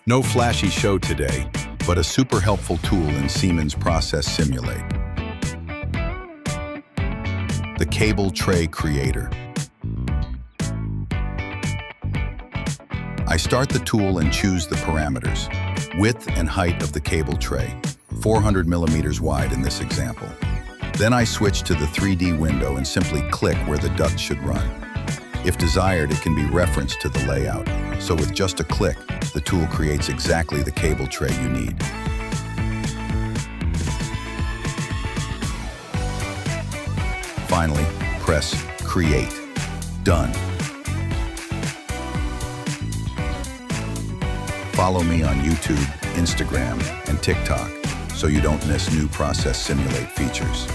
No flashy show today, but a super helpful tool in Siemens Process Simulate. The Cable Tray Creator. I start the tool and choose the parameters. Width and height of the cable tray, 400 millimeters wide in this example. Then I switch to the 3D window and simply click where the duct should run. If desired, it can be referenced to the layout. So with just a click, the tool creates exactly the cable tray you need. Finally, press Create. Done. Follow me on YouTube, Instagram, and TikTok so you don't miss new Process Simulate features.